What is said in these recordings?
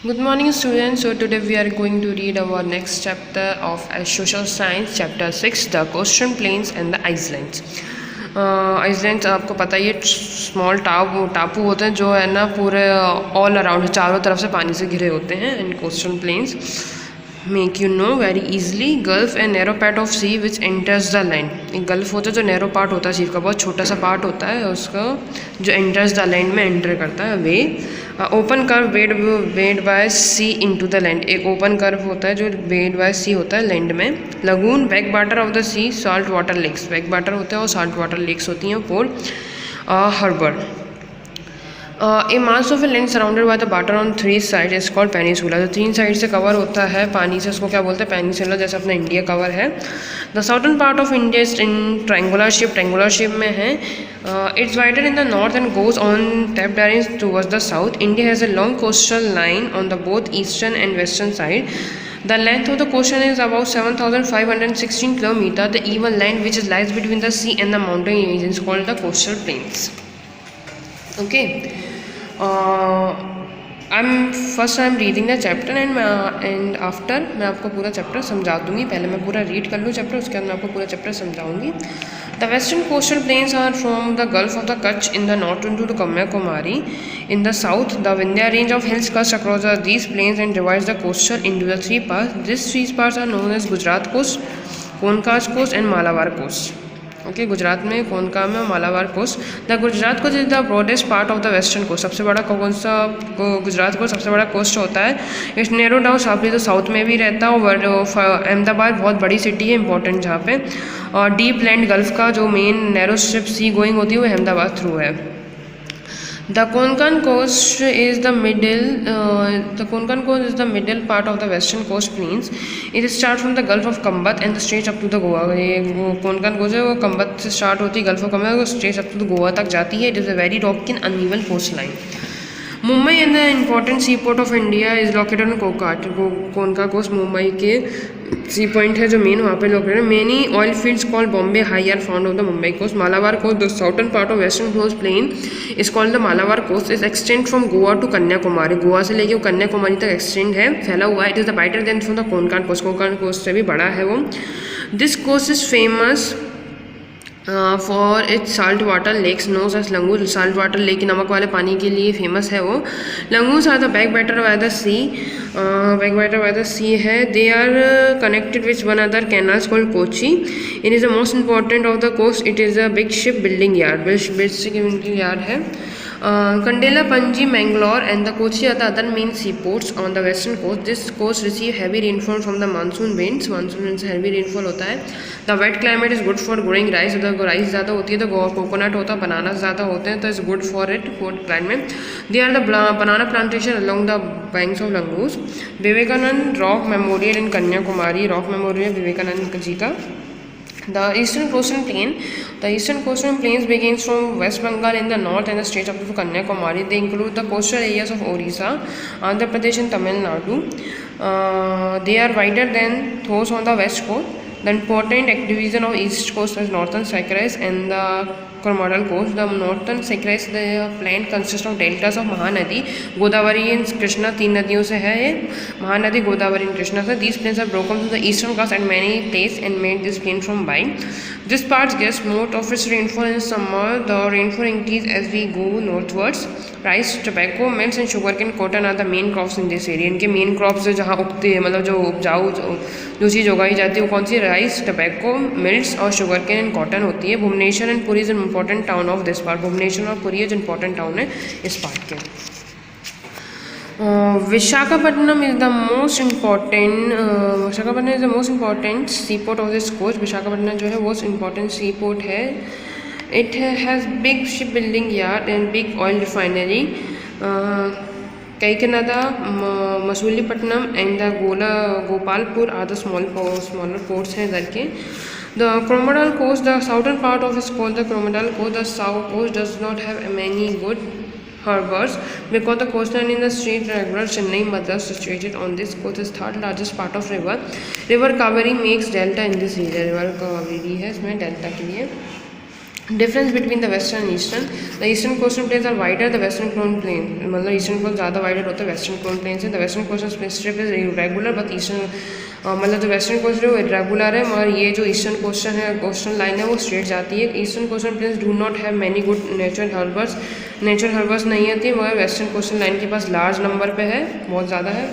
Good morning, students. So today we are going to read our next chapter of social science, chapter 6, the coastal plains and the islands. Island आपको पता ही है, small टापू होते हैं जो है ना पूरे ऑल अराउंड चारों तरफ से पानी से घिरे होते हैं. And coastal plains make you know very easily gulf and narrow part of sea which enters the land. एक गल्फ होता है जो नैरो पार्ट होता है सी का, बहुत छोटा सा पार्ट होता है उसका, जो एंटर्स द लैंड में एंटर करता है. वे open curve wade by sea into the land. एक ओपन कर्व होता है जो वेड बाय सी होता है लैंड में. Lagoon back water of the sea, salt water lakes. Back water होता है और सॉल्ट वाटर लेक्स होती हैं. Port harbour. A mass of a land surrounded by the water on three side is called peninsula. जो तीन side से cover होता है पानी से उसको क्या बोलते हैं? पेनिसुला. जैसे अपना इंडिया कवर है. The southern part of India is in triangular shape में है. It's wider in the north and goes on tap direction towards the south. India has a long coastal line on the both eastern and western side. The length of the coastline is about 7,516 km. The even land which lies between the sea and the mountain range is called the coastal plains. Okay. I'm reading the chapter and after मैं आपको पूरा chapter समझा दूँगी. पहले मैं पूरा read कर लूँ चैप्टर, उसके बाद मैं आपको पूरा चैप्टर समझाऊँगी. The western coastal plains are from the Gulf of the Kutch in the north to Kanyakumari. In the south, the Vindhya range of hills cuts across these plains and divides the coastal into the three parts. These three parts are known as Gujarat coast, Konkan coast and Malabar coast. ओके. गुजरात में कोनका में Malabar coast. The Gujarat coast is the broadest part of the western coast. सबसे बड़ा कौन सा गुजरात को सबसे बड़ा कोस्ट होता है. इट्स नैरो डाउन साउथली, तो साउथ में भी रहता है. और अहमदाबाद बहुत बड़ी सिटी है, इंपॉर्टेंट, जहाँ पे. और डीप लैंड गल्फ का जो मेन नैरो स्ट्रिप सी गोइंग होती है वो अहमदाबाद थ्रू है. The Konkan coast is the middle part of the western coast plains. It starts from the Gulf of Kambat and stretches up to the Goa. ये कोनकन coast है वो कम्बत से start होती है, gulf of Khambhat, stretch up to Goa तक जाती है. It is a very rocky and uneven coast line. Mumbai and the important sea port of India is located on कोकाट. कोनका कोस्ट मुंबई के सी पॉइंट है जो मेन वहाँ पे लोकेटेड है. Many oil fields called Bombay High are found off the Mumbai coast. Malabar coast, the southern part of western coast plain is called the Malabar coast. Is extend from Goa to Kanyakumari. Goa से लेके वो कन्याकुमारी तक एक्सटेंड है, फैला हुआ है. It is the wider than from the Konkan coast. Konkan coast से भी बड़ा है वो. This coast is famous for its salt water lakes known as लंगूर. साल्ट वाटर लेक, नमक वाले पानी के लिए फेमस है वो. Lagoons are the back water by the sea. Back water by the sea है. They are connected with one other canals called Kochi. It is the most important of the coast. It is a big ship building yard. Building yard है. Kandela, Panji, Mangalore and the Kochi are the other main seaports on the western coast. This coast receive heavy rainfall from the monsoon winds. Monsoon winds से heavy rainfall होता है. The wet climate is good for growing rice. अगर rice ज़्यादा होती है तो coconut होता है, बनाना ज़्यादा होते हैं तो it's good for it, good climate. They are the banana plantation along the banks of Langus. Vivekananda rock memorial in Kanyakumari. Rock memorial Vivekananda ji का. The eastern coastal plains begins from West Bengal in the north and the stretch up to Kanyakumari. They include the coastal areas of Orissa, Andhra Pradesh and Tamil Nadu. They are wider than those on the west coast. The important division of east coast is northern Sacras and the Coromandel coast. The northern Sacras, the plain consists of deltas of Mahanadi, Godavari and Krishna. तीन नदियों से है ये, Mahanadi, Godavari and Krishna. So these plains are broken to the eastern coast at many places and made this plain from vine. This part gets most of its rainfall in summer. The rainfall increases as we go northwards. Rice, tobacco, mills and sugarcane, cotton are the main crops in this area. इनके main crops जहाँ उगते हैं, मतलब जो उपजाऊ जो चीज़ उगाई जाती है वो कौन सी? राइस, टबैको, मिल्स और शुगरकेन एंड कॉटन होती है. Bhubaneswar and Puri is an important town of this part. Bhubaneswar और पुरी जो इम्पॉर्टेंट टाउन है इस पार्ट के. Visakhapatnam is the most important sea port of this coast. Visakhapatnam जो है मोस्ट इम्पॉर्टेंट सी पोर्ट है. It has big ship building yard and big oil refinery. Kaikanada, Masulipattnam and the Gopalpur are the smaller ports हैं इधर के. The Coromandel coast, the southern part of it is called the Coromandel coast. The south coast does not have many good harbors because the coastline in the strait regular Chennai Madras situated on this coast is third largest part of river. River Kaveri makes delta in this area. River Kaveri है इसमें delta के लिए. Difference between the western and eastern, the eastern coastal plains are wider, the western कोन plain, मतलब eastern coast ज़्यादा wider होता है western कोन प्लेन से। The western coastal strip is irregular but eastern, मतलब जो वेस्टर्न कोस्ट है वो इरेगुलर है, मगर ये जो ईस्टर्न कोस्टल है, कोस्टल लाइन है वो स्ट्रेट जाती है। Eastern coastal planes do not have many good natural harbours नहीं आती, मगर वेस्टर्न कोस्टल लाइन के पास लार्ज नंबर पे है, बहुत ज़्यादा है।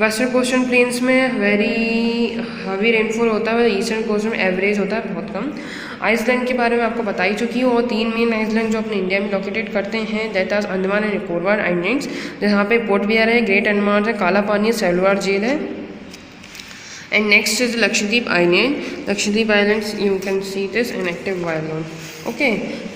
वेस्टर्न कोस्टल प्लेन्स में वेरी हैवी रेनफॉल होता है, ईस्टर्न कोस्ट में एवरेज होता है, बहुत कम। आइसलैंड के बारे में आपको बता ही चुकी हूँ, और 3 मेन आइसलैंड जो अपने इंडिया में लोकेटेड करते हैं, that are Andaman and Nicobar islands, जहाँ पे पोर्ट ब्लेयर है, ग्रेट अंडमान है, काला पानी है, सेलुलर झील है। And next is Lakshadweep Island. Lakshadweep Islands, you can see this inactive island. Okay,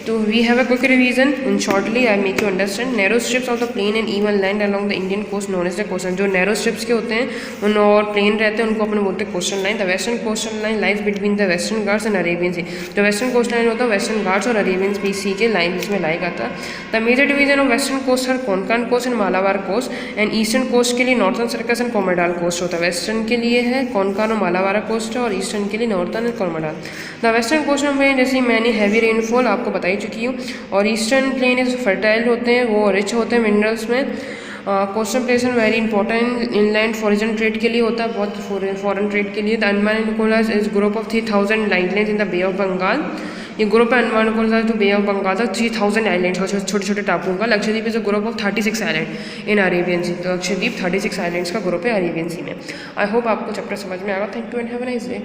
so we have a quick revision. In shortly, I make you understand. Narrow strips of the plain and even land along the Indian coast known as the coastline. जो narrow strips के होते हैं उन और plain रहते हैं उनको अपन बोलते हैं coastal line. The western coastal line lies between the Western Ghats and Arabian Sea. जो western coast line होता है Western Ghats और Arabian Sea के line इसमें लाई करता है. The major division of western coast are Konkan coast and Malabar coast, and eastern coast के लिए Northern Circus and Coromandel coast होता है. western के लिए है कोनकान और मालाबार कोस्ट है, और ईस्टर्न के लिए northern and Coromandel. The western coast में जैसे मैंने हैवी रेनफॉल आपको बता ही चुकी हूँ, और ईस्टर्न प्लेन इज फर्टाइल होते हैं, वो रिच होते हैं मिनरल्स में। Coastal places very important inland foreign trade के लिए होता है, बहुत फॉरेन ट्रेड के लिए। The Andaman and Nicobar is group of 3000 islands in the bay of Bengal. ये ग्रुप है अंडमान निकोबार जो बे ऑफ बंगाल था, 3000 आइलैंड्स छोटे छोटे टापुओं का। Lakshadweep is a group of 36 island in Arabian sea. तो लक्षद्वीप 36 आइलैंड्स का ग्रुप है अरेबियन सी में। आई होप आपको चैप्टर समझ में आएगा। Thank you and have a nice day.